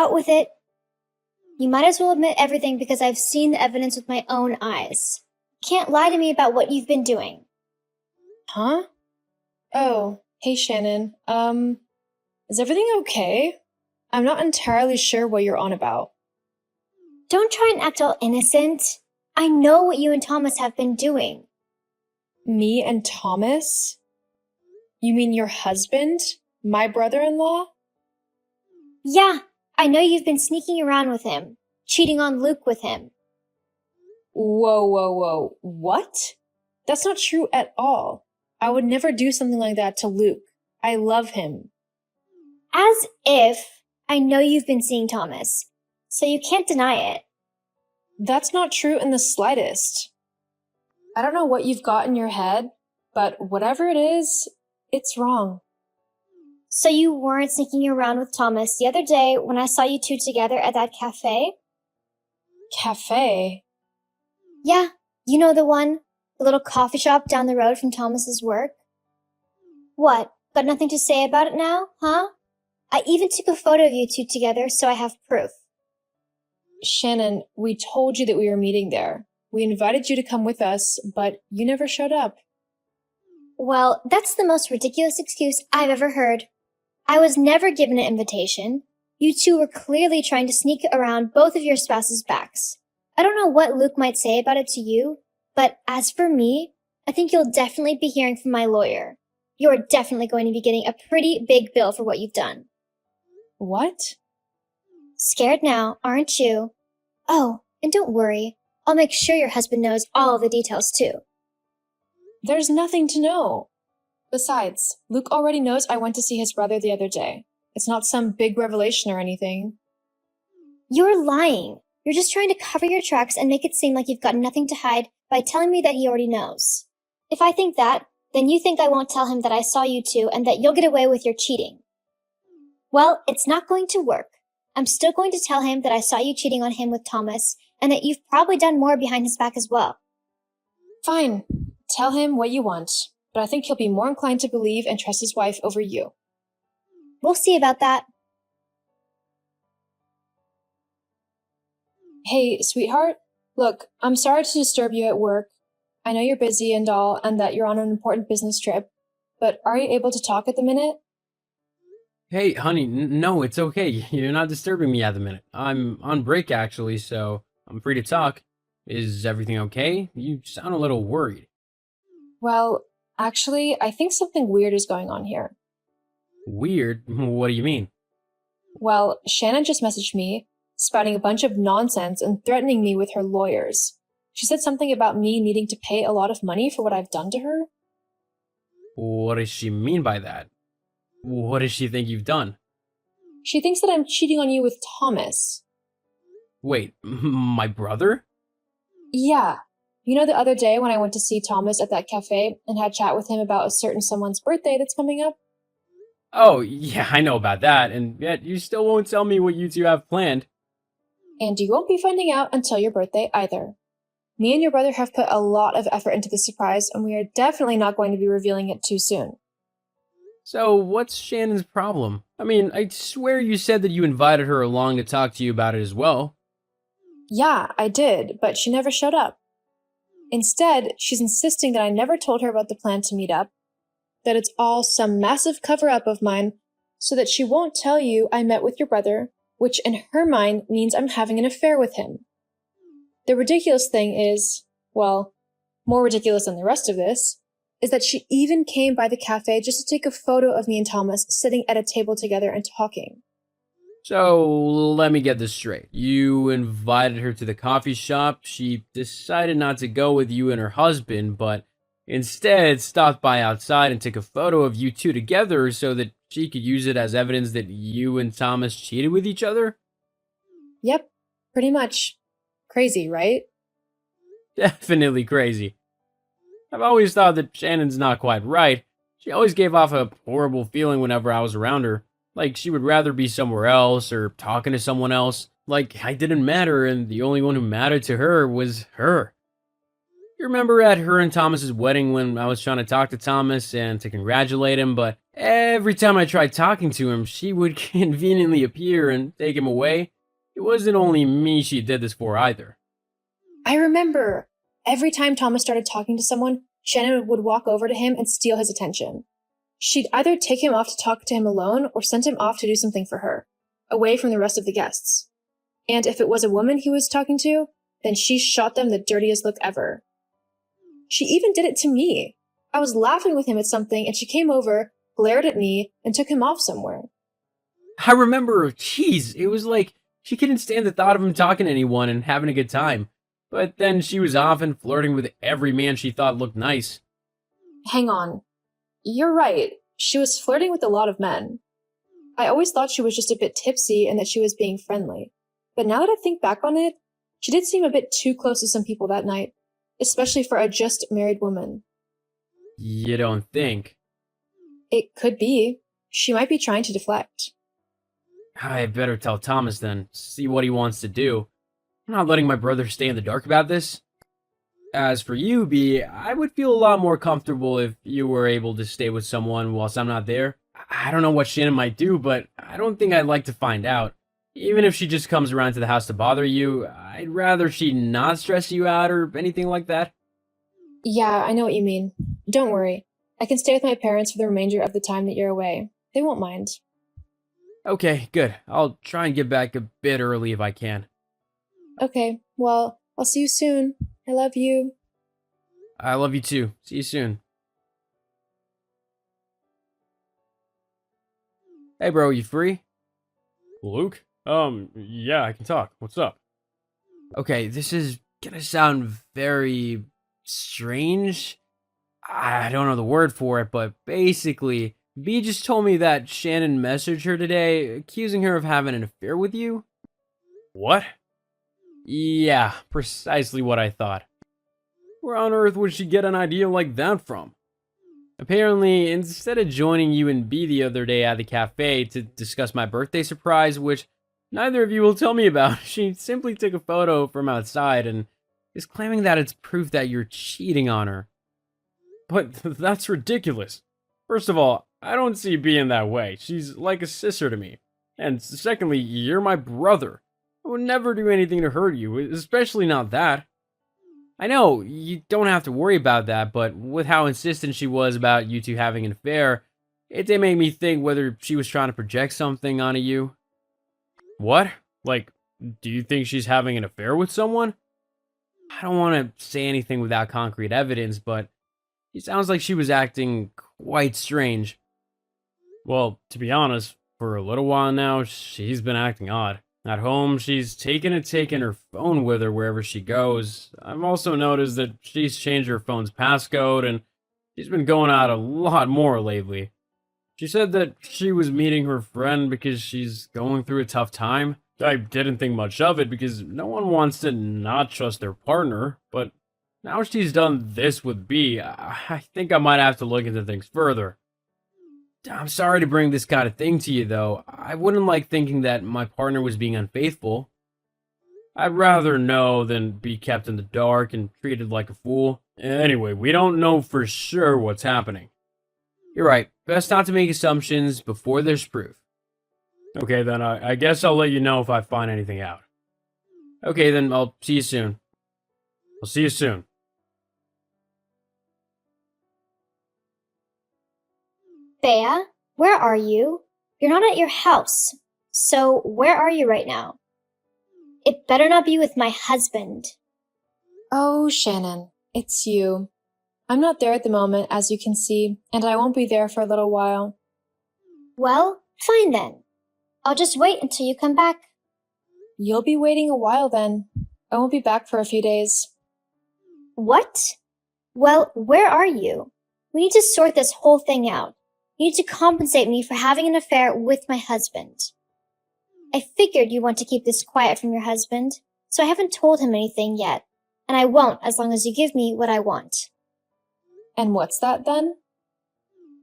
out with it. You might as well admit everything because I've seen the evidence with my own eyes. Can't lie to me about what you've been doing. Huh? Oh, hey Shannon. Is everything okay? I'm not entirely sure what you're on about. Don't try and act all innocent. I know what you and Thomas have been doing. Me and Thomas? You mean your husband? My brother-in-law? Yeah, I know you've been sneaking around with him, cheating on Luke with him. Whoa. What? That's not true at all. I would never do something like that to Luke. I love him. As if. I know you've been seeing Thomas, so you can't deny it. That's not true in the slightest. I don't know what you've got in your head, but whatever it is, it's wrong. So you weren't sneaking around with Thomas the other day when I saw you two together at that cafe? Cafe? Yeah, you know the one, the little coffee shop down the road from Thomas's work. What, got nothing to say about it now, huh? I even took a photo of you two together so I have proof. Shannon, we told you that we were meeting there. We invited you to come with us, but you never showed up. Well, that's the most ridiculous excuse I've ever heard. I was never given an invitation. You two were clearly trying to sneak around both of your spouses' backs. I don't know what Luke might say about it to you, but as for me, I think you'll definitely be hearing from my lawyer. You're definitely going to be getting a pretty big bill for what you've done. What? Scared now, aren't you? Oh, and don't worry. I'll make sure your husband knows all the details too. There's nothing to know. Besides, Luke already knows I went to see his brother the other day. It's not some big revelation or anything. You're lying. You're just trying to cover your tracks and make it seem like you've got nothing to hide by telling me that he already knows. If I think that, then you think I won't tell him that I saw you two and that you'll get away with your cheating. Well, it's not going to work. I'm still going to tell him that I saw you cheating on him with Thomas and that you've probably done more behind his back as well. Fine. Tell him what you want, but I think he'll be more inclined to believe and trust his wife over you. We'll see about that. Hey, sweetheart. Look, I'm sorry to disturb you at work. I know you're busy and all, and that you're on an important business trip, but are you able to talk at the minute? Hey, honey, no, it's okay. You're not disturbing me at the minute. I'm on break, actually, so I'm free to talk. Is everything okay? You sound a little worried. Well, actually, I think something weird is going on here. Weird? What do you mean? Well, Shannon just messaged me, spouting a bunch of nonsense and threatening me with her lawyers. She said something about me needing to pay a lot of money for what I've done to her. What does she mean by that? What does she think you've done? She thinks that I'm cheating on you with Thomas. Wait, my brother? Yeah. You know the other day when I went to see Thomas at that cafe and had chat with him about a certain someone's birthday that's coming up? Oh, yeah, I know about that, and yet you still won't tell me what you two have planned. And you won't be finding out until your birthday either. Me and your brother have put a lot of effort into this surprise, and we are definitely not going to be revealing it too soon. So, what's Shannon's problem? I mean, I swear you said that you invited her along to talk to you about it as well. Yeah, I did, but she never showed up. Instead, she's insisting that I never told her about the plan to meet up, that it's all some massive cover-up of mine, so that she won't tell you I met with your brother, which in her mind means I'm having an affair with him. The ridiculous thing is, well, more ridiculous than the rest of this, is that she even came by the cafe just to take a photo of me and Thomas sitting at a table together and talking. So, let me get this straight. You invited her to the coffee shop, she decided not to go with you and her husband, but instead stopped by outside and took a photo of you two together so that she could use it as evidence that you and Thomas cheated with each other? Yep, pretty much. Crazy, right? Definitely crazy. I've always thought that Shannon's not quite right. She always gave off a horrible feeling whenever I was around her. Like she would rather be somewhere else or talking to someone else. Like I didn't matter and the only one who mattered to her was her. You remember at her and Thomas's wedding when I was trying to talk to Thomas and to congratulate him, but every time I tried talking to him, she would conveniently appear and take him away? It wasn't only me she did this for either. I remember. Every time Thomas started talking to someone, Shannon would walk over to him and steal his attention. She'd either take him off to talk to him alone or send him off to do something for her, away from the rest of the guests. And if it was a woman he was talking to, then she shot them the dirtiest look ever. She even did it to me. I was laughing with him at something and she came over, glared at me, and took him off somewhere. I remember, jeez, it was like she couldn't stand the thought of him talking to anyone and having a good time. But then she was off and flirting with every man she thought looked nice. Hang on. You're right. She was flirting with a lot of men. I always thought she was just a bit tipsy and that she was being friendly. But now that I think back on it, she did seem a bit too close to some people that night, especially for a just married woman. You don't think? It could be. She might be trying to deflect. I better tell Thomas then, see what he wants to do. I'm not letting my brother stay in the dark about this. As for you, B, I would feel a lot more comfortable if you were able to stay with someone whilst I'm not there. I don't know what Shannon might do, but I don't think I'd like to find out. Even if she just comes around to the house to bother you, I'd rather she not stress you out or anything like that. Yeah, I know what you mean. Don't worry. I can stay with my parents for the remainder of the time that you're away. They won't mind. Okay, good. I'll try and get back a bit early if I can. Okay, well, I'll see you soon. I love you. I love you too. See you soon. Hey bro, you free? Luke? Yeah, I can talk. What's up? Okay, this is gonna sound very strange. I don't know the word for it, but basically, B just told me that Shannon messaged her today, accusing her of having an affair with you. What? Yeah, precisely what I thought. Where on earth would she get an idea like that from? Apparently, instead of joining you and B the other day at the cafe to discuss my birthday surprise, which neither of you will tell me about, she simply took a photo from outside and is claiming that it's proof that you're cheating on her. But that's ridiculous. First of all, I don't see B in that way. She's like a sister to me. And secondly, you're my brother. I would never do anything to hurt you, especially not that. I know, you don't have to worry about that, but with how insistent she was about you two having an affair, it did make me think whether she was trying to project something onto you. What? Like, do you think she's having an affair with someone? I don't want to say anything without concrete evidence, but it sounds like she was acting quite strange. Well, to be honest, for a little while now, she's been acting odd. At home, she's taken her phone with her wherever she goes. I've also noticed that she's changed her phone's passcode, and she's been going out a lot more lately. She said that she was meeting her friend because she's going through a tough time. I didn't think much of it because no one wants to not trust their partner, but now she's done this with B, I think I might have to look into things further. I'm sorry to bring this kind of thing to you, though. I wouldn't like thinking that my partner was being unfaithful. I'd rather know than be kept in the dark and treated like a fool. Anyway, we don't know for sure what's happening. You're right. Best not to make assumptions before there's proof. Okay, then I guess I'll let you know if I find anything out. Okay, then I'll see you soon. I'll see you soon. Bea, where are you? You're not at your house. So where are you right now? It better not be with my husband. Oh, Shannon, it's you. I'm not there at the moment, as you can see, and I won't be there for a little while. Well, fine then. I'll just wait until you come back. You'll be waiting a while then. I won't be back for a few days. What? Well, where are you? We need to sort this whole thing out. You need to compensate me for having an affair with my husband. I figured you want to keep this quiet from your husband, so I haven't told him anything yet, and I won't as long as you give me what I want. And what's that then?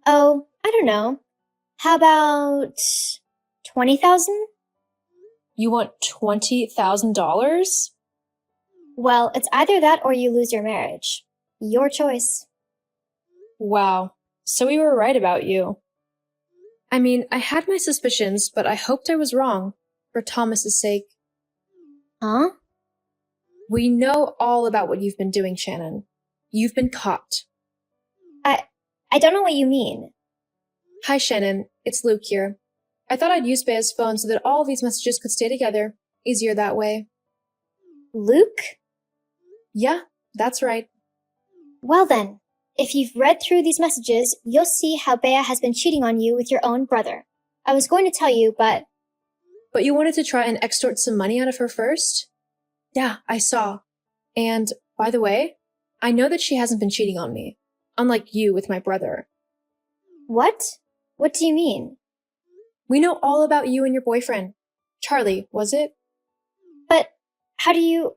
Oh, I don't know. How about 20,000? You want $20,000? Well, it's either that or you lose your marriage. Your choice. Wow. So we were right about you. I mean, I had my suspicions, but I hoped I was wrong, for Thomas's sake. Huh? We know all about what you've been doing, Shannon. You've been caught. I don't know what you mean. Hi, Shannon. It's Luke here. I thought I'd use Bea's phone so that all of these messages could stay together. Easier that way. Luke? Yeah, that's right. Well then, if you've read through these messages, you'll see how Bea has been cheating on you with your own brother. I was going to tell you, but But you wanted to try and extort some money out of her first? Yeah, I saw. And, by the way, I know that she hasn't been cheating on me. Unlike you with my brother. what? What do you mean? We know all about you and your boyfriend. Charlie, was it? But how do you...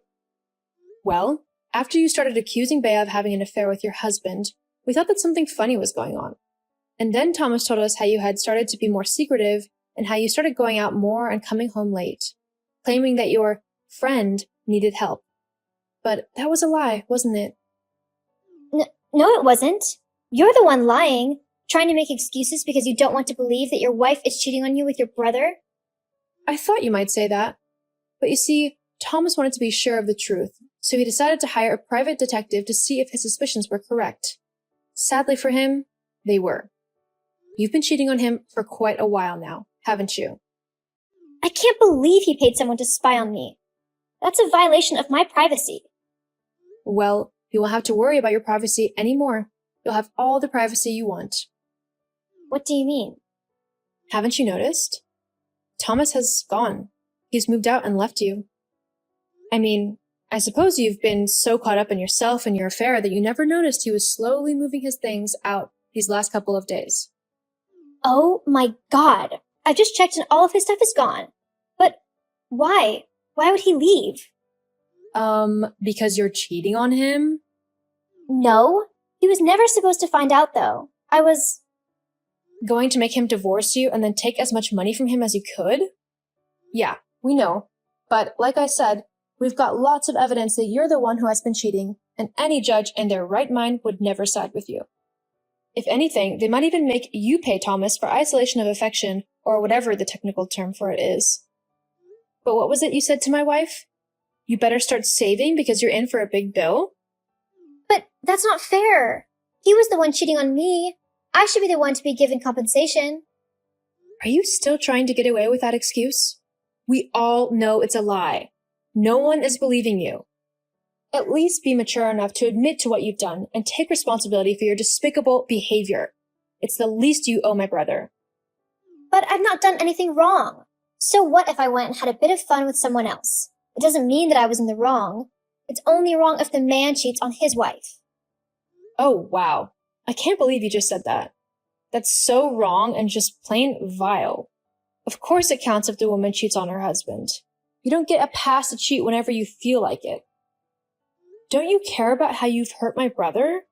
Well, after you started accusing Bea of having an affair with your husband, we thought that something funny was going on. And then Thomas told us how you had started to be more secretive and how you started going out more and coming home late, claiming that your friend needed help. But that was a lie, wasn't it? No, it wasn't. You're the one lying, trying to make excuses because you don't want to believe that your wife is cheating on you with your brother. I thought you might say that. But you see, Thomas wanted to be sure of the truth, so he decided to hire a private detective to see if his suspicions were correct. Sadly for him, they were. You've been cheating on him for quite a while now, haven't you? I can't believe he paid someone to spy on me. That's a violation of my privacy. Well, you won't have to worry about your privacy anymore. You'll have all the privacy you want. What do you mean? Haven't you noticed? Thomas has gone. He's moved out and left you. I mean, I suppose you've been so caught up in yourself and your affair that you never noticed he was slowly moving his things out these last couple of days. Oh my god. I've just checked and all of his stuff is gone. But why? Why would he leave? Because you're cheating on him? No. He was never supposed to find out, though. I was... Going to make him divorce you and then take as much money from him as you could? Yeah, we know. But like I said, we've got lots of evidence that you're the one who has been cheating, and any judge in their right mind would never side with you. If anything, they might even make you pay Thomas for isolation of affection, or whatever the technical term for it is. But what was it you said to my wife? You better start saving because you're in for a big bill? But that's not fair. He was the one cheating on me. I should be the one to be given compensation. Are you still trying to get away with that excuse? We all know it's a lie. No one is believing you. At least be mature enough to admit to what you've done and take responsibility for your despicable behavior. It's the least you owe my brother. But I've not done anything wrong. So what if I went and had a bit of fun with someone else? It doesn't mean that I was in the wrong. It's only wrong if the man cheats on his wife. Oh, wow. I can't believe you just said that. That's so wrong and just plain vile. Of course it counts if the woman cheats on her husband. You don't get a pass to cheat whenever you feel like it. Don't you care about how you've hurt my brother?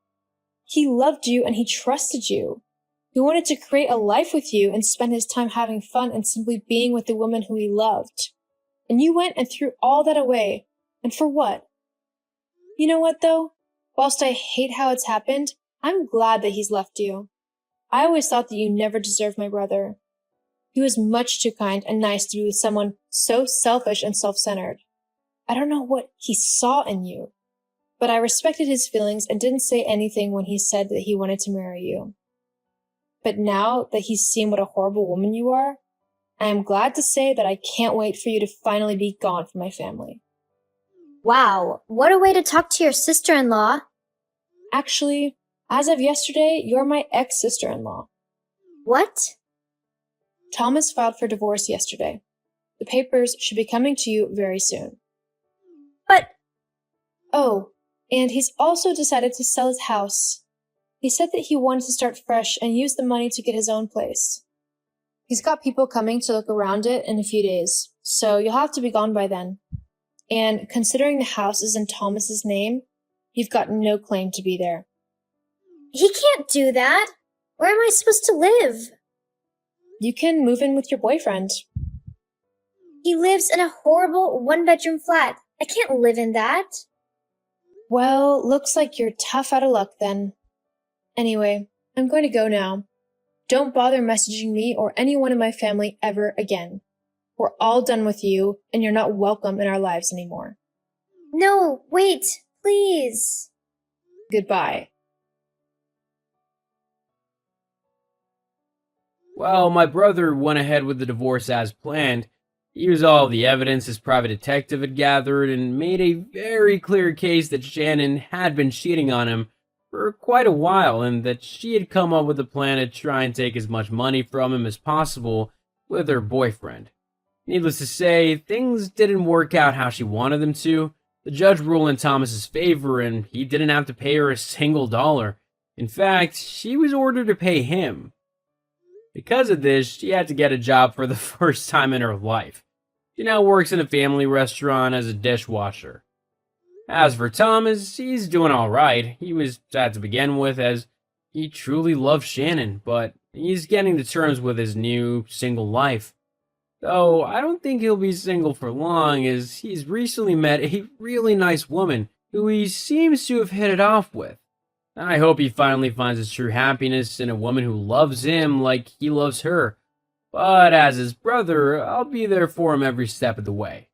He loved you and he trusted you. He wanted to create a life with you and spend his time having fun and simply being with the woman who he loved. And you went and threw all that away. And for what? You know what, though? Whilst I hate how it's happened, I'm glad that he's left you. I always thought that you never deserved my brother. He was much too kind and nice to be with someone so selfish and self-centered. I don't know what he saw in you, but I respected his feelings and didn't say anything when he said that he wanted to marry you. But now that he's seen what a horrible woman you are, I am glad to say that I can't wait for you to finally be gone from my family. Wow, what a way to talk to your sister-in-law. Actually, as of yesterday, you're my ex-sister-in-law. What? Thomas filed for divorce yesterday. The papers should be coming to you very soon. But... Oh, and he's also decided to sell his house. He said that he wanted to start fresh and use the money to get his own place. He's got people coming to look around it in a few days, so you'll have to be gone by then. And considering the house is in Thomas's name, you've got no claim to be there. He can't do that. Where am I supposed to live? You can move in with your boyfriend. He lives in a horrible one-bedroom flat. I can't live in that. Well, looks like you're tough out of luck then. Anyway, I'm going to go now. Don't bother messaging me or anyone in my family ever again. We're all done with you, and you're not welcome in our lives anymore. No, wait, please. Goodbye. Well, my brother went ahead with the divorce as planned. He used all the evidence his private detective had gathered and made a very clear case that Shannon had been cheating on him for quite a while and that she had come up with a plan to try and take as much money from him as possible with her boyfriend. Needless to say, things didn't work out how she wanted them to. The judge ruled in Thomas's favor and he didn't have to pay her a single dollar. In fact, she was ordered to pay him. Because of this, she had to get a job for the first time in her life. She now works in a family restaurant as a dishwasher. As for Thomas, he's doing alright. He was sad to begin with as he truly loves Shannon, but he's getting to terms with his new single life. Though I don't think he'll be single for long as he's recently met a really nice woman who he seems to have hit it off with. I hope he finally finds his true happiness in a woman who loves him like he loves her. But as his brother, I'll be there for him every step of the way.